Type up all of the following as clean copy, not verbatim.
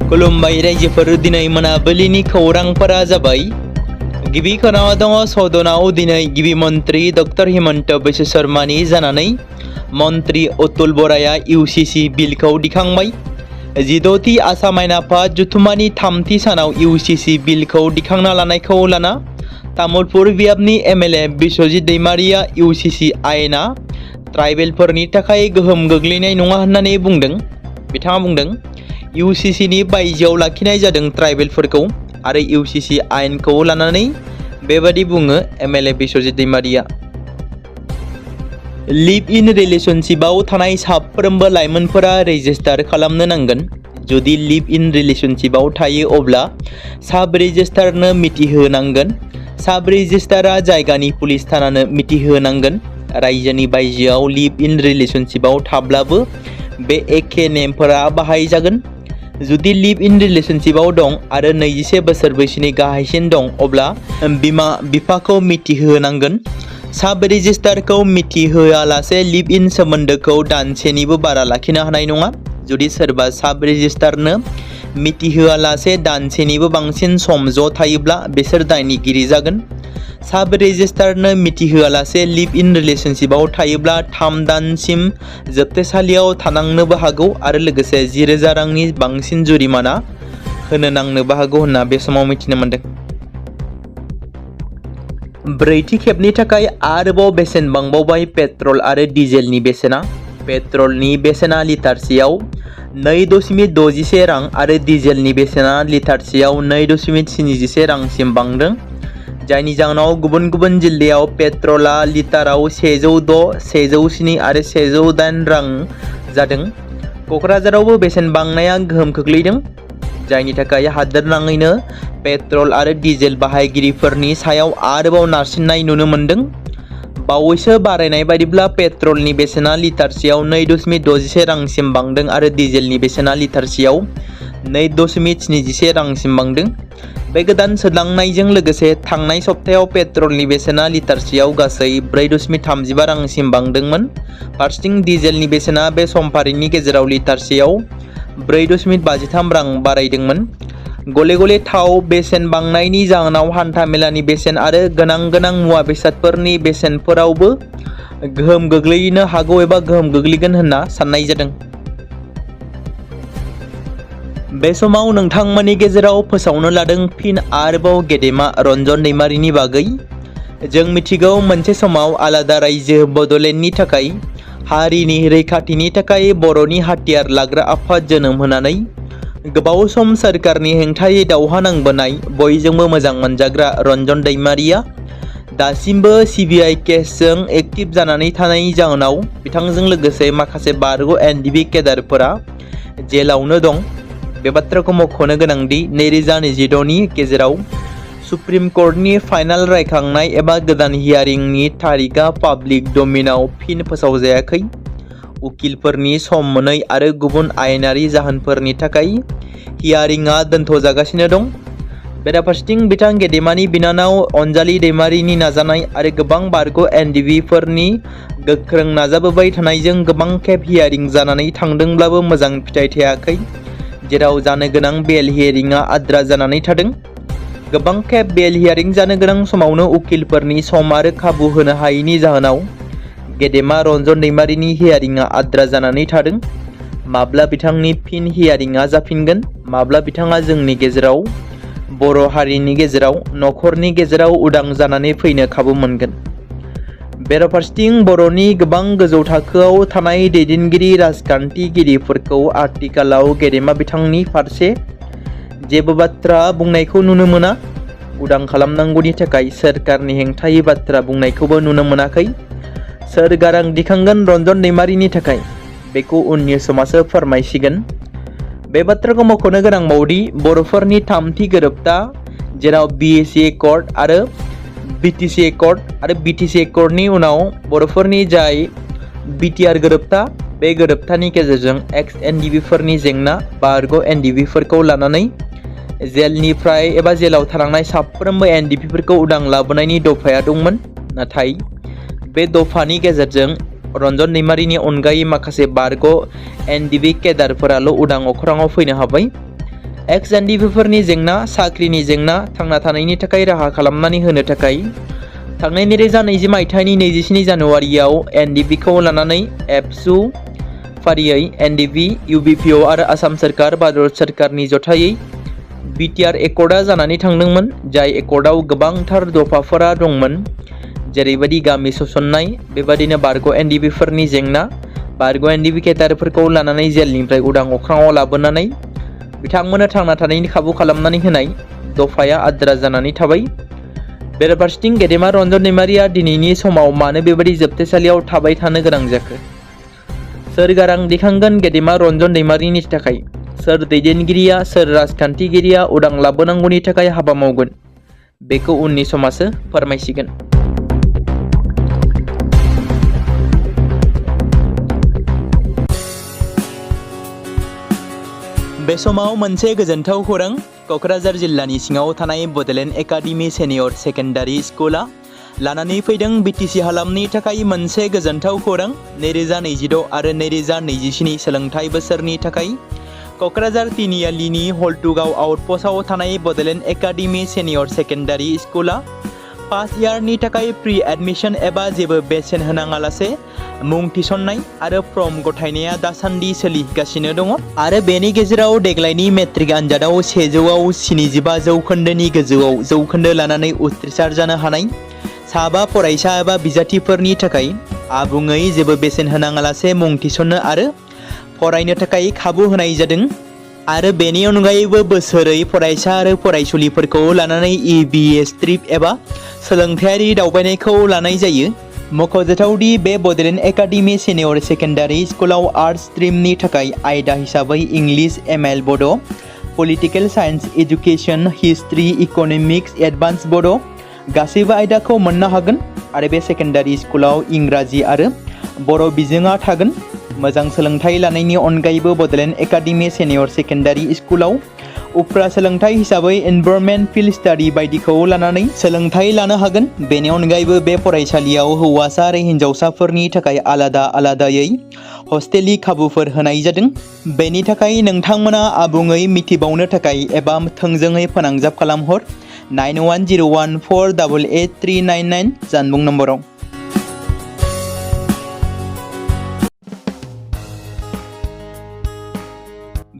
खुलुमबाय रायजोफोर, दिनै मोनाबिलिनि खौरांफोरा जाबाय। गिबि खोनाव दङ सदनाव दिनै गिबि मन्त्रि डक्टर हिमन्त बिश्व शर्मानि जानानै मन्त्रि अतुल बराया इउसिसि बिलखौ दिखांबाय। 16थि आसाम आयेन आफाद जथुम्मानि 3थि सानाव इउसिसि बिलखौ दिखांना लानायखौ लाना तामुलपुर बियाबनि एमएलए बिश्वजित दैमारिया इउसिसि आयेना ट्राइबेलफोरनि थाखाय गोहोम गोग्लैनाय नङा होननानै बुंदों। बिथाङा बुंदों, इउसिसिनि बायजोआव लाखिनाय जादों ट्राइबेलफोरखौ आरो इउसिसि आयेनखौ लानानै बेबादि बुङो MLA Biswajit Daimary. Live in रिलेशनशिपआव थानाय साफ्रोमबो लाइमोनफोरा रेजिस्टार खालामनो नांगोन। जुदि लिभ इन रिलेशनशिपआव थायो अब्ला साब रेजिस्टारनो मिथिहोनांगोन। साब रेजिस्टारा जायगानि पुलिस थानानो मिथिहोनांगोन। रायजोनि बायजोआव लिभ इन रिलेशनशिपआव थाब्लाबो बे एखे नेमफोरा बाहायजागोन। जुदि लिभ इन रिलेशनशिपआव दं आरो 21 बोसोर बैसोनि गाहायसिन दं अब्ला बिमा बिफाखौ मिथिहोनांगोन। साब रेजिस्टारखौ मिथिहोआलासे लिभ इन सोमोन्दोखौ दानसेनिबो बारा लाखिनो हानाय नङा। जुदि सोरबा साब रेजिस्टारनो मिथिहोआलासे दानसेनिबो बांसिन सम ज' थायोब्ला बिसोर दायनिगिरि जागोन। साब रेजिस्टारनो मिथिहोआलासे लिभ इन रिलेशनशिपआव थायोब्ला 3 दानसिम जोबथेसालियाव थानांनोबो हागौ आरो लोगोसे 10,000 रांनि बांसिन जुरिमाना होनो नांनोबो हागौ होनना बे समाव मिथिनो मोन्दों। ब्रैथि खेबनि थाखाय आरोबाव बेसेन बांबावबाय पेट्रल आरो डिजेलनि बेसेना। पेट्रलनि बेसेना लिटारसेयाव 2.61 रां आरो डिजेलनि बेसेना लिटारसेयाव 2.71 रांसिम बांदों। जायनि जाहोनाव गुबुन गुबुन जिल्लायाव पेट्रला लिटाराव 106, 107 आरो 108 रां जादों। क'क्राझारावबो बेसेन बांनाया गोहोम खोख्लैदों, जायनि थाखाय हादोरनाङैनो पेट्रल आरो डिजेल बाहायगिरिफोरनि सायाव आरोबाव नारसिननाय नुनो मोन्दों। बावैसो बारायनाय बायदिब्ला पेट्रलनि बेसेना लिटारसेयाव 2.61 रांसिम बांदों आरो डिजेलनि बेसेना लिटारसेयाव 2.71 रांसिम बांदों। बे गोदान सोदांनायजों लोगोसे थांनाय सप्तायाव पेट्रलनि बेसेना लिटारसेयाव गासै 4.35 रांसिम बांदोंमोन। फारसेथिं डिजेलनि बेसेना बे समफारिनि गेजेराव लिटारसेयाव 4.53 रां बारायदोंमोन। गले गले थाव बेसेन बांनायनि जाहोनाव हान्थामेलानि बेसेन आरो गोनां मुवा बेसादफोरनि बेसेनफोरावबो गोहोम गोग्लैनो हागौ एबा गोहोम गोग्लैगोन होनना साननाय जादों। बे समाव नोंथांमोननि गेजेराव फोसावनो लादों फिन आरोबाव गेदेमा रन्जन दैमारिनि बागै। जों मिथिगौ मोनसे समाव आलादा रायजो बड'लेण्डनि थाखाय हारिनि रैखाथिनि थाखाय बर'नि हाथियार लाग्रा आफाद जोनोम होनानै गोबाव सम सोरखारनि हेंथायै दावहा नांबोनाय बयजोंबो मोजां मोनजाग्रा रन्जन दैमारिया दासिमबो सिबिआइ केसजों एक्टिभ जानानै थानायनि जाहोनाव बिथांजों लोगोसे माखासे बारग' एनडिबि केडारफोरा जेलावनो दं। बे बाथ्राखौ मख'नो गोनांदि 2026नि गेजेराव सुप्रिम कर्टनि फाइनाल रायखांनाय एबा गोदान हियारिंनि तारिखआ पाब्लिक डमेइनाव फिन फोसावजायाखै। उकिलफोरनि सम मोनै आरो गुबुन आयेनारि जाहोनफोरनि थाखाय हियारिंआ दोनथ'जागासिनो दं। बेराफारसेथिं बिथां गेदेमानि बिनानाव अनजालि दैमारिनि नाजानाय आरो गोबां बारग' एनडिबिफोरनि गोख्रों नाजाबोबाय थानायजों गोबां खेब हियारिं जानानै थांदोंब्लाबो मोजां फिथाइ थायाखै, जेराव जानो गोनां बेल हियारिंआ आद्रा जानानै थादों। गोबां खेब बेल हियारिं जानो गोनां समावनो उकिलफोरनि सम आरो खाबु होनो हायैनि जाहोनाव गेदेमा रन्जन दैमारिनि हियारिंआ आद्रा जानानै थादों। माब्ला बिथांनि फिन हियारिंआ जाफिनगोन, माब्ला बिथाङा जोंनि गेजेराव, बर' हारिनि गेजेराव, न'खरनि गेजेराव उदां जानानै फैनो खाबु मोनगोन। बेराफारसेथिं बर'नि गोबां गोजौ थाखोआव थानाय दैदेनगिरि राजखान्थिगिरिफोरखौ आथिखालाव गेदेमा बिथांनि फारसे जेबो बाथ्रा बुंनायखौ नुनो मोना। उदां खालामनांगौनि थाखाय सोरखारनि हेंथायै बाथ्रा बुंनायखौबो नुनो मोनाखै। सोर गारां दिखांगोन रन्जन दैमारिनि थाखाय, बेखौ उननि समासो फोरमायसिगोन। बे बाथ्राखौ मख'नो गोनांबावदि बर'फोरनि 3थि गोरोबथा, जेराव बिएसि एकर्ड आरो बिटिसि एकर्ड आरो बिटिसि एकर्डनि उनाव बर'फोरनि जाय बिटिआर गोरोबथा, बे गोरोबथानि गेजेरजों एक्स एनडिबिफोरनि जेंना, बारग' एनडिबिफोरखौ लानानै जेलनिफ्राय एबा जेलाव थानांनाय साफ्रोमबो एनडिबिफोरखौ उदां लाबोनायनि दफाया दंमोन। नाथाय बे दफानि गेजेरजों रन्जन दैमारिनि अनगायै माखासे बारग' एनडिबि केडारफोराल' उदां अख्राङाव फैनो हाबाय। एक्स एनडिभिफोरनि जेंना, साख्रिनि जेंना, थांना थानायनि थाखाय राहा खालामनानै होनो थाखाय थांनाय 2020 मायथाइनि 27 जानुवारियाव एनडिभिखौ लानानै एबसु फारियै एनडिभि, इउबिपिअ आरो आसाम सोरखार, भारत सोरखारनि जथायै बिटिआर एकर्डआ जानानै थांदोंमोन, जाय एकर्डआव गोबांथार दफाफोरा दंमोन, जेरैबायदि गामि सोसननाय, बेबादिनो बारग' एनडिभिफोरनि जेंना, बारग' एनडिभि केटारफोरखौ लानानै जेलनिफ्राय उदां अख्राङाव लाबोनानै बिथांमोननो थांना थानायनि खाबु खालामनानै होनाय दफाया आद्रा जानानै थाबाय। बेराफारसेथिं गेदेमा रन्जन दैमारिया दिनैनि समाव मानो बेबादि जोबथेसालियाव थाबाय थानो गोनां जाखो? सोर गारां दैखांगोन गेदेमा रन्जन दैमारिनि थाखाय? सोर दैदेनगिरिया, सोर राजखान्थिगिरिया उदां लाबोनांगौनि थाखाय हाबा मावगोन? बेखौ उननि समासो फोरमायसिगोन। बे समाव मोनसे गोजोनथाव खौरां। क'क्राझार जिल्लानि सिङाव थानाय बड'लेण्ड एकाडेमि सिनियर सेकेन्डारि स्कुला लानानै फैदों बिटिसि हालामनि थाखाय मोनसे गोजोनथाव खौरां। 2026 आरो 2027 सोलोंथाइ बोसोरनि थाखाय क'क्राझार तिनिआलिनि हल्टुगाव आउटपस्टआव थानाय बड'लेण्ड एकाडेमि सिनियर सेकेन्डारि स्कुला फार्स्ट इयारनि थाखाय प्रि एडमिशन एबा जेबो बेसेन होनाङालासे मुं थिसननाय आरो फर्म गथायनाया दासान्दि सोलिगासिनो दङ आरो बेनि गेजेराव देग्लायनि मेट्रिक आनजादाव 100आव 75 जौखोन्दोनि गोजौआव जौखोन्दो लानानै उथ्रिसार जानो हानाय साबा फरायसा एबा बिजाथिफोरनि थाखाय आबुङै जेबो बेसेन होनाङालासे मुं थिसननो आरो फरायनो थाखाय खाबु होनाय जादों आरो बेनि अनगायैबो बोसोरै फरायसा आरो फरायसुलिफोरखौ लानानै EBS ट्रिप एबा सोलोंथायारि दावबायनायखौ लानाय जायो। मख'जाथावदि बे बड'लेण्ड एकाडेमि सिनियर सेकेन्डारि स्कुलाव आर्ट्स स्ट्रिमनि थाखाय आयदा हिसाबै इंलिश, ML बड', political science, education, history, economics, advance बड' गासैबो आयदाखौ मोननो हागोन आरो बे सेकेन्डारि स्कुलाव इंराजि आरो बर' बिजोङा थागोन। मोजां सोलोंथाइ लानायनि अनगायैबो बड'लेण्ड एकाडेमि सिनियर सेकेन्डारि स्कुलाव उफ्रा सोलोंथाइ हिसाबै एनभायरनमेन्ट, फिल्ड स्टाडि बायदिखौ लानानै सोलोंथाइ लानो हागोन। बेनि अनगायैबो बे फरायसालियाव हौवासा आरो हिन्जावसाफोरनि थाखाय आलादा आलादायै हस्टेलनि खाबुफोर होनाय जादों। बेनि थाखाय नोंथांमोना आबुङै मिथिबावनो थाखाय एबा थोंजोङै फोनांजाब खालामहर 9101488399 जानबुं नम्बराव।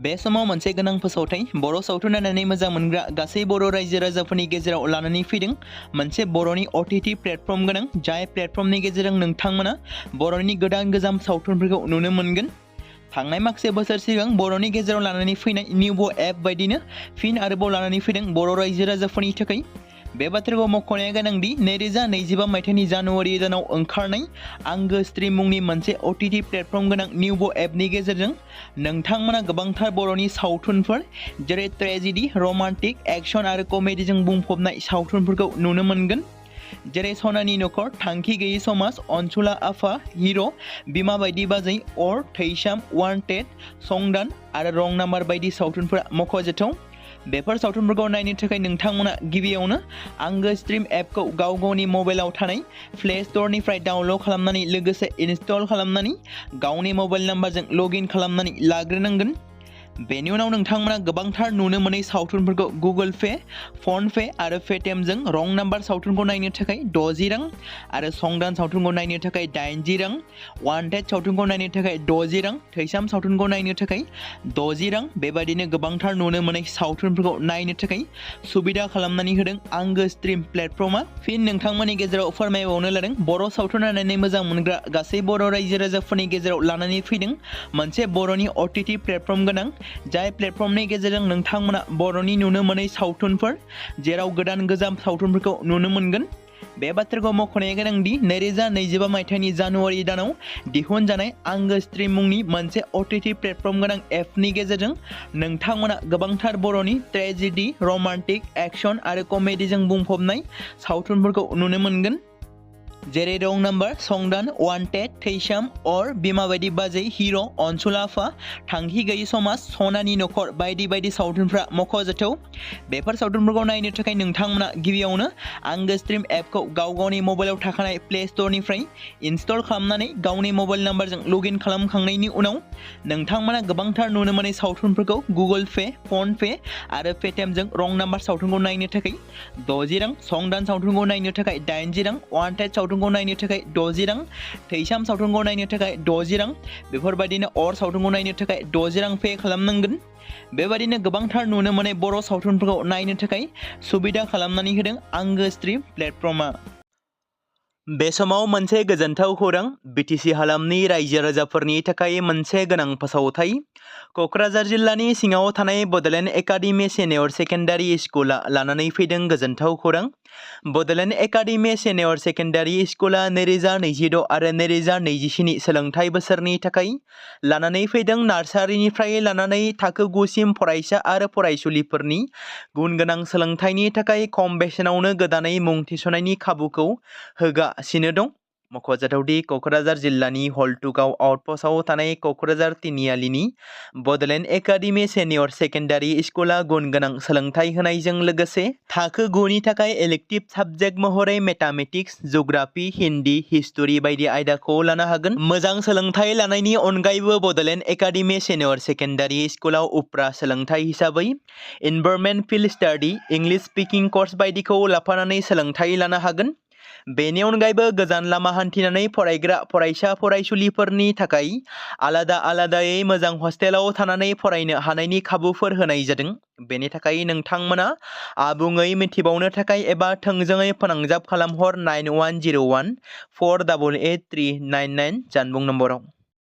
बे समाव मोनसे गोनां फोसावथाय बर' सावथुन नायनानै मोजां मोनग्रा गासै बर' रायजो राजाफोरनि गेजेराव लानानै फैदों मोनसे बर'नि OTT प्लेटफर्म गोनां, जाय प्लेटफर्मनि गेजेरजों नोंथांमोना बर'नि गोदान गोजाम सावथुनफोरखौ नुनो मोनगोन। थांनाय माखासे बोसोर सिगां बर'नि गेजेराव लानानै फैनाय निउबो एप बायदिनो फिन आरोबाव लानानै फैदों बर' रायजो राजाफोरनि थाखाय। बे बाथ्राखौ मख'नाया गोनांदि 2025 मायथाइनि जानुवारि दानाव ओंखारनाय आंगो स्ट्रिम मुंनि मोनसे OTT प्लेटफर्म गोनां निउबो एपनि गेजेरजों नोंथांमोना गोबांथार बर'नि सावथुनफोर जेरै ट्रेजेडि, रमान्टिक, एक्सन आरो कमेडिजों बुंफबनाय सावथुनफोरखौ नुनो मोनगोन। जेरै सनानि नखर, थांखि गैयै समाज, अनसुला आफा, हिर', बिमा बायदि बाजै, अर, थैसाम, वान्टेड, संदान आरो रं नाम्बार बायदि सावथुनफोरा मख'जाथाव। बेफोर सावथुनफोरखौ नायनो थाखाय नोंथांमोना गिबियावनो आंगो स्ट्रिम एपखौ गाव गावनि मबाइलाव थानाय प्ले स्ट'रनिफ्राय डाउनल'ड खालामनानै लोगोसे इनस्टल खालामनानै गावनि मबाइल नाम्बारजों लगइन खालामनानै लाग्रोनांगोन। बेनि उनाव नोंथांमोना गोबांथार नुनो मोनै सावथुनफोरखौ गुगोल पे, फन पे आरो पेटिएमजों रं नाम्बार सावथुनखौ नायनो थाखाय 60 रां आरो संदान सावथुनखौ नायनो थाखाय 80 रां, वान्टेड सावथुनखौ नायनो थाखाय 60 रां, थैसाम सावथुनखौ नायनो थाखाय 60 रां बेबायदिनो गोबांथार नुनो मोनै सावथुनफोरखौ नायनो थाखाय सुबिदा खालामनानै होदों आंगो स्ट्रिम प्लेटफर्मा। फिन नोंथांमोननि गेजेराव फोरमायबावनो लादों बर' सावथुन नायनानै मोजां मोनग्रा गासै बर' रायजो राजाफोरनि गेजेराव लानानै फैदों मोनसे बर'नि OTT प्लेटफर्म गोनां, जाय प्लेटफर्मनि गेजेरजों नोंथांमोना बर'नि नुनो मोनै सावथुनफोर जेराव गोदान गोजाम सावथुनफोरखौ नुनो मोनगोन। बे बाथ्राखौ मख'नाया गोनांदि 2025 मायथाइनि जानुवारि दानाव दिहुनजानाय आंगो स्ट्रिम मुंनि मोनसे OTT प्लेटफर्म गोनां एपनि गेजेरजों नोंथांमोना गोबांथार बर'नि ट्रेजेडि, रमान्टिक, एक्सन आरो कमेडिजों बुंफबनाय सावथुनफोरखौ नुनो मोनगोन। जेरै रं नाम्बार, संदान, वान्टेड, थैसाम, अर, बिमा बायदि बाजै, हिर', अनसुल आफा, थांखि गैयि समाज, सनानि नखर बायदि बायदि सावथुनफ्रा मख'जाथाव। बेफोर सावथुनफोरखौ नायनो थाखाय नोंथांमोना गिबियावनो आंगो स्ट्रिम एपखौ गाव गावनि मबाइलाव थाखानाय प्ले स्ट'रनिफ्राय इनस्टल खालामनानै गावनि मबाइल नाम्बारजों लगइन खालामखांनायनि उनाव नोंथांमोना गोबांथार नुनो मोनै सावथुनफोरखौ गुगोल पे, फन पे आरो पेटिएमजों रं नाम्बार सावथुनखौ नायनो थाखाय 60 रां, संदान सावथुनखौ नायनो थाखाय 80 रां, वान्टेड सावथुनखौ नायनो थाखाय 60 रां, थैसाम सावथुनखौ नायनो थाखाय 60 रां, बेफोरबायदिनो अर सावथुनखौ नायनो थाखाय 60 रां पे खालामनांगोन। बेबायदिनो गोबांथार नुनो मोनै बर' सावथुनफोरखौ नायनो थाखाय सुबिदा खालामनानै होदों आंगो स्ट्रिम प्लेटफर्मआ। बे समाव मोनसे गोजोनथाव खौरां, बिटिसि हालामनि रायजो राजाफोरनि थाखाय मोनसे गोनां फोसावथाय। क'क्राझार जिल्लानि सिङाव थानाय बड'लेण्ड एकाडेमि सिनियर सेकेन्डारि स्कुला लानानै फैदों गोजोनथाव खौरां। बड'लेण्ड एकाडेमि सिनियर सेकेन्डारि स्कुला 2026 आरो 2027 सोलोंथाइ बोसोरनि थाखाय लानानै फैदों नार्सारिनिफ्राय लानानै थाखो 9 सिम फरायसा आरो फरायसुलिफोरनि गुन गोनां सोलोंथाइनि थाखाय खम बेसेनावनो गोदानै मुं थिसननायनि खाबुखौ होगासिनो दं। मख'जाथावदि क'क्राझार जिल्लानि हल्टुगाव आउटपस्टआव थानाय क'क्राझार तिनिआलिनि बड'लेण्ड एकाडेमि सिनियर सेकेन्डारि स्कुला गुन गोनां सोलोंथाइ होनायजों लोगोसे थाखो 9 नि थाखाय इलेक्टिभ साबजेक्ट महरै मेथामेटिक्स, जिअ'ग्राफि, हिन्दी, हिस्टरि बायदि आयदाखौ लानो हागोन। मोजां सोलोंथाइ लानायनि अनगायैबो बड'लेण्ड एकाडेमि सिनियर सेकेन्डारि स्कुलाव उफ्रा सोलोंथाइ हिसाबै environment field study, English speaking course बायदिखौ लाफानानै सोलोंथाइ लानो हागोन। बेनि अनगायैबो गोजान लामा हान्थिनानै फरायग्रा फरायसा फरायसुलिफोरनि थाखाय आलादा आलादायै मोजां हस्टेलाव थानानै फरायनो हानायनि खाबुफोर होनाय जादों। बेनि थाखाय नोंथांमोना आबुङै मिथिबावनो थाखाय एबा थोंजोङै फोनांजाब खालामहर 9101 488 399 जानबुं नम्बराव।